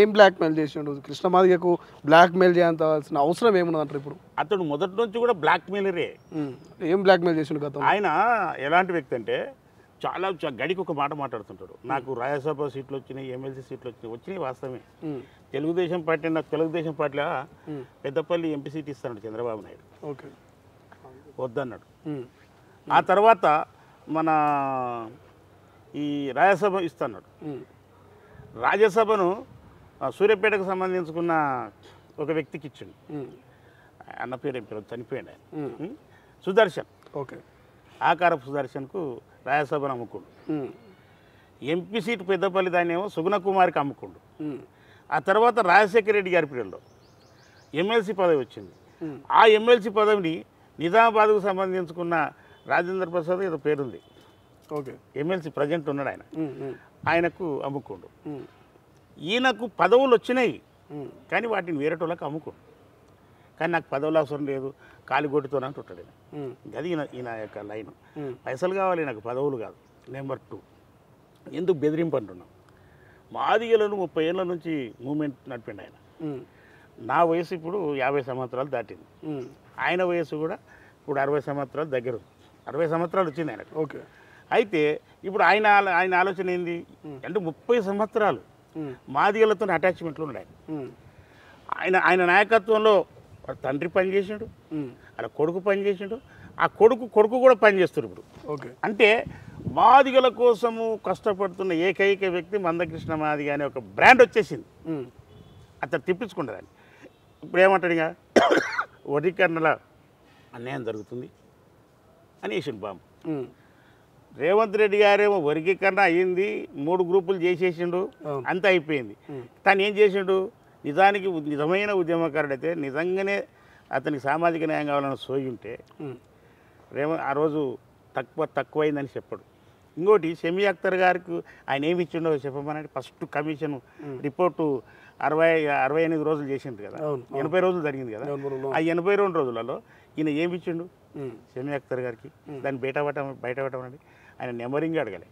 ఏం బ్లాక్మెయిల్ చేసిండు కృష్ణమాదిగకు? బ్లాక్మెయిల్ చేయాల్సిన అవసరం ఏమున్నదంటారు ఇప్పుడు? అతడు మొదటి నుంచి కూడా బ్లాక్మెయిలరే. ఏం బ్లాక్మెయిల్ చేసిండు గతం? ఆయన ఎలాంటి వ్యక్తి అంటే చాలా గడికి ఒక మాట మాట్లాడుతుంటాడు. నాకు రాజ్యసభ సీట్లు వచ్చినాయి, ఎమ్మెల్సీ సీట్లు వచ్చినాయి వాస్తవమే. తెలుగుదేశం పార్టీ, నాకు తెలుగుదేశం పార్టీలో పెద్దపల్లి ఎంపీ సీట్ ఇస్తాడు చంద్రబాబు నాయుడు. ఓకే, వద్దన్నాడు. ఆ తర్వాత మన ఈ రాజ్యసభ ఇస్తున్నాడు. రాజ్యసభను సూర్యాపేటకు సంబంధించుకున్న ఒక వ్యక్తికి ఇచ్చిండు. అన్న పేరు ఏం పేరు, చనిపోయాడు ఆయన, సుదర్శన్. ఓకే, ఆకారపు సుదర్శన్కు రాజ్యసభను అమ్ముకుండు. ఎంపీ సీటు పెద్దపల్లి దాన్ని ఏమో సుగుణ కుమార్కి అమ్ముకుండు. ఆ తర్వాత రాజశేఖర రెడ్డి గారి పీరియడ్లో ఎమ్మెల్సీ పదవి వచ్చింది. ఆ ఎమ్మెల్సీ పదవిని నిజామాబాద్కు సంబంధించుకున్న రాజేంద్ర ప్రసాద్ ఏదో పేరుంది, ఓకే, ఎమ్మెల్సీ ప్రజెంట్ ఉన్నాడు ఆయన, ఆయనకు అమ్ముకోండు. ఈయనకు పదవులు వచ్చినాయి కానీ వాటిని వేరేటోళ్ళకి అమ్ముకోండు. కానీ నాకు పదవులు అవసరం లేదు, కాలిగొట్టుతోనే అంటుంటాడు ఆయన. అది ఈయన యొక్క లైన్. పైసలు కావాలి నాకు, పదవులు కాదు. నెంబర్ 2, ఎందుకు బెదిరింపు అంటున్నాం? మాదిగలను 30 ఏళ్ళ నుంచి మూమెంట్ నడిపిండు ఆయన. నా వయసు ఇప్పుడు 50 సంవత్సరాలు దాటింది. ఆయన వయసు కూడా ఇప్పుడు 60 సంవత్సరాలు దగ్గర ఉంది. 60 సంవత్సరాలు వచ్చింది ఆయనకు. ఓకే, అయితే ఇప్పుడు ఆయన ఆలోచన ఏంది అంటే 30 సంవత్సరాలు మాదిగలతో అటాచ్మెంట్లు ఉన్నాయి. ఆయన నాయకత్వంలో తండ్రి పనిచేసాడు, అలా కొడుకు పనిచేసాడు, ఆ కొడుకు కూడా పనిచేస్తారు ఇప్పుడు. ఓకే, అంటే మాదిగల కోసము కష్టపడుతున్న ఏకైక వ్యక్తి మందకృష్ణ మాదిగ అనే ఒక బ్రాండ్ వచ్చేసింది. అతను తిప్పించుకుంటారని ఇప్పుడు ఏమంటాడు, ఇక వర్గీకరణల అన్యాయం జరుగుతుంది అని వేసిండు బాంబు. రేవంత్ రెడ్డి గారేమో వర్గీకరణ అయ్యింది, 3 గ్రూపులు చేసేసిండు, అంతా అయిపోయింది. తను ఏం చేసిండు? నిజానికి నిజమైన ఉద్యమకారుడైతే, నిజంగానే అతనికి సామాజిక న్యాయం కావాలని సోయి ఉంటే ఆ రోజు తక్కువైందని చెప్పడు. ఇంకోటి షమీ అఖ్తర్ గారికి ఆయన ఏమి ఇచ్చిండో చెప్పమని ఫస్ట్ కమిషన్ రిపోర్టు 68 రోజులు చేసిండు కదా, 80 రోజులు జరిగింది కదా. ఆ 82 రోజులలో ఈయన ఏమి ఇచ్చిండు షమీ అఖ్తర్ గారికి? దాన్ని బయటపడమని ఆయన నెంబరింగ్ అడగలే.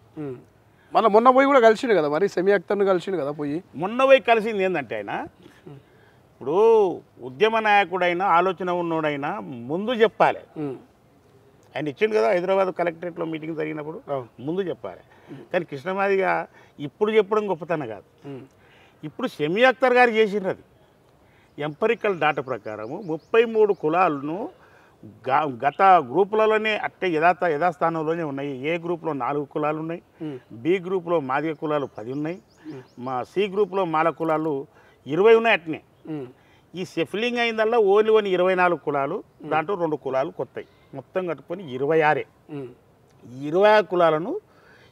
మొన్న పోయి కూడా కలిసిండు కదా, మరి షమీ అఖ్తర్ను కలిసిండు కదా పోయి. మొన్న పోయి కలిసింది ఏంటంటే ఆయన ఇప్పుడు ఉద్యమ నాయకుడైనా ఆలోచన ఉన్నోడైనా ముందు చెప్పాలి. ఆయన ఇచ్చిండు కదా హైదరాబాద్ కలెక్టరేట్లో మీటింగ్ జరిగినప్పుడు, ముందు చెప్పాలి. కానీ కృష్ణమాదిగ ఇప్పుడు చెప్పడం గొప్పతనం కాదు. ఇప్పుడు షమీ అఖ్తర్ గారు చేసిండ్రు. అది ఎంపరికల్ డాటా ప్రకారము 33 కులాలను గత గ్రూపులలోనే అట్టే యథాస్థానంలోనే ఉన్నాయి. ఏ గ్రూప్లో 4 కులాలు ఉన్నాయి, బి గ్రూప్లో మాదిగ కులాలు 10 ఉన్నాయి, మా సి గ్రూప్లో మాల కులాలు 20 ఉన్నాయి. అట్నే ఈ షెఫ్లింగ్ అయిందల్లా ఓన్లీ 24 కులాలు, దాంట్లో 2 కులాలు కొత్తవి, మొత్తం కట్టుకొని 26. 26 కులాలను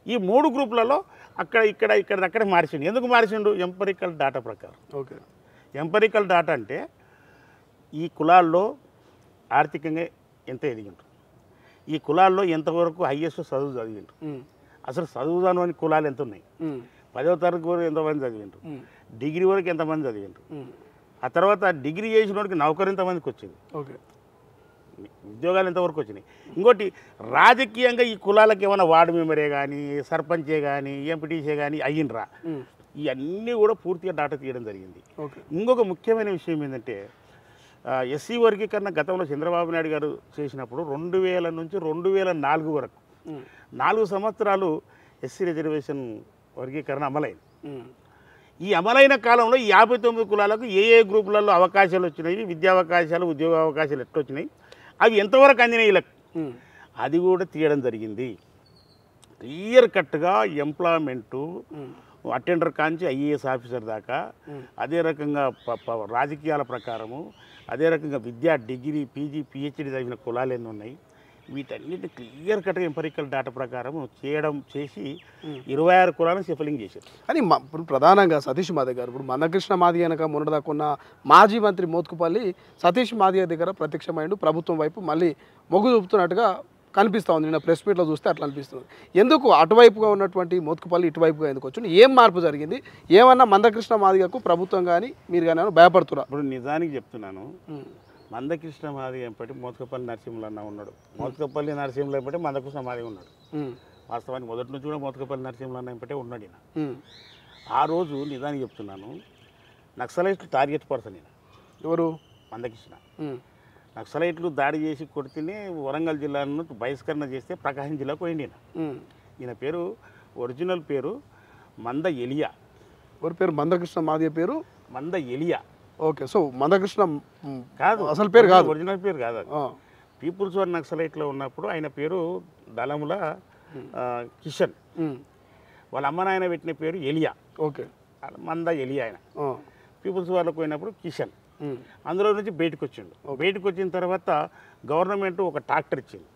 ఈ 3 గ్రూపులలో అక్కడ మార్చిండు. ఎందుకు మార్చిండు? ఎంపరికల్ డాటా ప్రకారం. ఓకే, ఎంపరికల్ డాటా అంటే ఈ కులాల్లో ఆర్థికంగా ఎంత ఎదిగింటారు, ఈ కులాల్లో ఎంతవరకు హైయెస్ట్ చదువు చదివింటారు, అసలు చదువుదాను అని కులాలు ఎంత ఉన్నాయి, 10వ తరగతి వరకు ఎంతమంది చదివింటారు, డిగ్రీ వరకు ఎంతమంది చదివింటారు, ఆ తర్వాత డిగ్రీ చేసిన వాడికి నౌకరు ఎంతమందికి వచ్చింది, ఓకే, ఉద్యోగాలు ఎంతవరకు వచ్చినాయి. ఇంకోటి రాజకీయంగా ఈ కులాలకు ఏమైనా వార్డు మెంబరే కానీ, సర్పంచే కానీ, ఎంపీటీసీ కానీ అయ్యిండ్రా, ఇవన్నీ కూడా పూర్తిగా డాటా తీయడం జరిగింది. ఇంకొక ముఖ్యమైన విషయం ఏంటంటే ఎస్సీ వర్గీకరణ గతంలో చంద్రబాబు నాయుడు గారు చేసినప్పుడు 2000 నుంచి 2004 వరకు 4 సంవత్సరాలు ఎస్సీ రిజర్వేషన్ వర్గీకరణ అమలైంది. ఈ అమలైన కాలంలో ఈ 59 కులాలకు ఏ గ్రూపులలో అవకాశాలు వచ్చినాయి, విద్యా అవకాశాలు, ఉద్యోగ అవకాశాలు ఎట్లొచ్చినాయి, అవి ఎంతవరకు అందినాయి వీళ్ళకి, అది కూడా తీయడం జరిగింది. క్లియర్ కట్గా ఎంప్లాయ్మెంటు అటెండర్ కాంచి ఐఏఎస్ ఆఫీసర్ దాకా, అదే రకంగా రాజకీయాల ప్రకారము, అదే రకంగా విద్యా డిగ్రీ, పీజీ, పిహెచ్డీ చదివిన కులాలు ఎన్ని ఉన్నాయి, వీటన్నిటిని క్లియర్ కట్గా ఎంపరికల్ డాటా ప్రకారం చేసి 26 కులాలను షెఫలింగ్ చేశారు. కానీ ఇప్పుడు ప్రధానంగా సతీష్ మాదిగ గారు, ఇప్పుడు మందకృష్ణ మాదిగ వెనక మొన్నదాకున్న మాజీ మంత్రి మోత్కుపల్లి సతీష్ మాదిగ దగ్గర ప్రత్యక్షమైండు, ప్రభుత్వం వైపు మళ్ళీ మొగ్గు చూపుతున్నట్టుగా కనిపిస్తూ ఉంది. నిన్న ప్రెస్ మీట్లో చూస్తే అట్లా అనిపిస్తుంది. ఎందుకు అటువైపుగా ఉన్నటువంటి మోత్కుపల్లి ఇటువైపుగా ఎందుకు వచ్చింది? ఏం మార్పు జరిగింది? ఏమన్నా మందకృష్ణ మాదిగకు ప్రభుత్వం కానీ మీరు కానీ భయపడుతున్నారు? ఇప్పుడు నిజానికి చెప్తున్నాను, మందకృష్ణ మాదిగ ఎంపటి మోత్కుపల్లి నరసింహులు అన్న ఉన్నాడు, మోత్కుపల్లి నరసింహులు ఎంపటి మందకృష్ణ మాదిగ ఉన్నాడు. వాస్తవానికి మొదటి నుంచి కూడా మోత్కుపల్లి నరసింహులు అన్న ఎంపటే ఉన్నాడు. ఆ రోజు నిజానికి చెప్తున్నాను, నక్సలైట్లు టార్గెట్ పర్సన్ ఈయన ఎవరు? మందకృష్ణ. ఉమ్, నక్సలైట్లు దాడి చేసి కొడితేనే వరంగల్ జిల్లాను బహిష్కరణ చేస్తే ప్రకాశం జిల్లాకు పోయింది ఈయన. ఉమ్. ఈయన పేరు ఒరిజినల్ పేరు మంద ఎలియా. ఎవరి పేరు? మందకృష్ణ మాదిగ పేరు మంద ఎలియా. ఓకే. సో మందకృష్ణ కాదు, అసలు పేరు కాదు, ఒరిజినల్ పేరు కాదు అది. పీపుల్స్ వార్ నక్సలైట్లో ఉన్నప్పుడు ఆయన పేరు దళముల కిషన్. వాళ్ళ అమ్మ నాయన పెట్టిన పేరు ఎలియా. ఓకే. మంద ఎలియా. ఆయన పీపుల్స్ వార్లకు పోయినప్పుడు కిషన్. అందులో నుంచి బయటకు వచ్చిండు. బయటకు వచ్చిన తర్వాత గవర్నమెంట్ ఒక ట్రాక్టర్ ఇచ్చింది,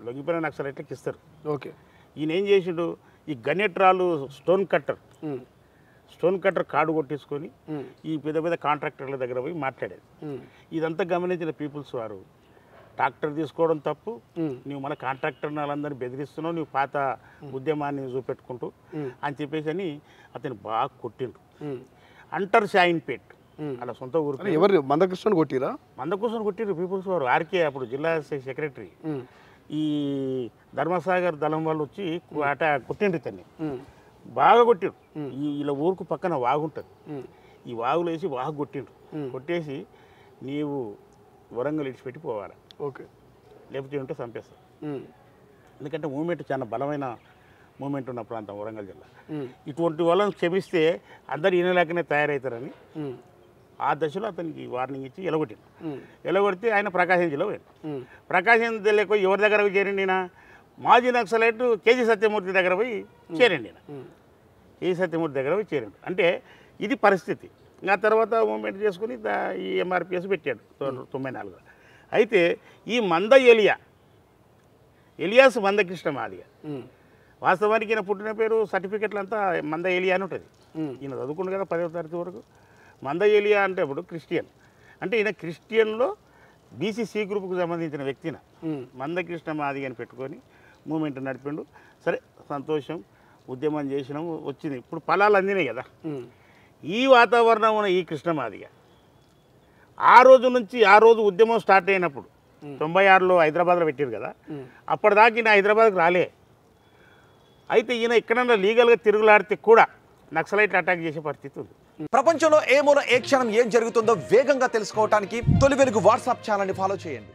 లొంగిపోయిన నక్సలైట్లకు ఇస్తారు. ఓకే. ఈయన ఏం చేసిండు, ఈ గన్నెట్రాలు స్టోన్ కట్టర్ కార్డు కొట్టేసుకొని ఈ పెద్ద పెద్ద కాంట్రాక్టర్ల దగ్గర పోయి మాట్లాడేది. ఇదంతా గమనించిన పీపుల్స్ వారు ట్రాక్టర్ తీసుకోవడం తప్పు, నువ్వు మన కాంట్రాక్టర్ వాళ్ళందరినీ బెదిరిస్తున్నావు, నువ్వు పాత ఉద్యమాన్ని చూపెట్టుకుంటూ అని చెప్పేసి అని అతను బాగా కొట్టిండ్రు. అంటర్ షాయిన్పేట్ అలా సొంత ఊరు. ఎవరు? మందకృష్ణ కొట్టిరా? మందకృష్ణ కొట్టిరు పీపుల్స్ వారు. ఆర్కే అప్పుడు జిల్లా సెక్రటరీ. ఈ ధర్మసాగర్ దళం వాళ్ళు వచ్చి అట కొట్టిండ్రు ఇతన్ని, బాగా కొట్టిండ్రు. ఇలా ఊరుకు పక్కన వాగు ఉంటుంది, ఈ వాగులో వేసి వాగు కొట్టిండ్రు. కొట్టేసి నీవు వరంగల్ ఇడిచిపెట్టి పోవాలి, ఓకే, లేకపోతే ఉంటే చంపేస్తావు. ఎందుకంటే మూమెంట్ చాలా బలమైన మూమెంట్ ఉన్న ప్రాంతం వరంగల్ జిల్లా. ఇటువంటి వాళ్ళని క్షమిస్తే అందరు ఈయనలాగానే తయారవుతారని ఆ దశలో అతనికి వార్నింగ్ ఇచ్చి ఎలగొడితే ఆయన ప్రకాశం జిల్లా పోయాడు. ప్రకాశం జిల్లాకు ఎవరి దగ్గర పోయి చేరండి, ఈయన మాజీ నక్సలైట్ కేజీ సత్యమూర్తి దగ్గర పోయి చేరండి. ఈయన కేజీ సత్యమూర్తి దగ్గర పోయి చేరండి. అంటే ఇది పరిస్థితి. ఆ తర్వాత మూమెంట్ చేసుకుని ఈ ఎంఆర్పిఎస్ పెట్టాడు 94. అయితే ఈ మంద ఎలియాస్ మందకృష్ణ మాదిగ. వాస్తవానికి ఈయన పుట్టిన పేరు సర్టిఫికెట్లు అంతా మంద ఎలియా అని ఉంటుంది. ఈయన చదువుకుండు కదా 10వ తరగతి వరకు. మంద ఎలియా అంటే అప్పుడు క్రిస్టియన్, అంటే ఈయన క్రిస్టియన్లో బీసీసీ గ్రూప్కు సంబంధించిన వ్యక్తిన మందకృష్ణ మాదిగ అని పెట్టుకొని మూమెంట్ నడిపిండు. సరే, సంతోషం, ఉద్యమం చేసినాం, వచ్చింది. ఇప్పుడు ఫలాలు అందినాయి కదా. ఈ వాతావరణం ఉన్న ఈ కృష్ణ మాదిగ ఆ రోజు ఉద్యమం స్టార్ట్ అయినప్పుడు 96లో హైదరాబాద్లో పెట్టారు కదా, అప్పటిదాకా ఈయన హైదరాబాద్కి రాలే. అయితే ఈయన ఎక్కడన్నా లీగల్గా తిరుగులాడితే కూడా నక్సలైట్ అటాక్ చేసే పరిస్థితి ఉంది. ప్రపంచంలో ఏ మూల ఏ క్షణం ఏం జరుగుతుందో వేగంగా తెలుసుకోవడానికి తొలి వెలుగు వాట్సాప్ ఛానల్ని ఫాలో చేయండి.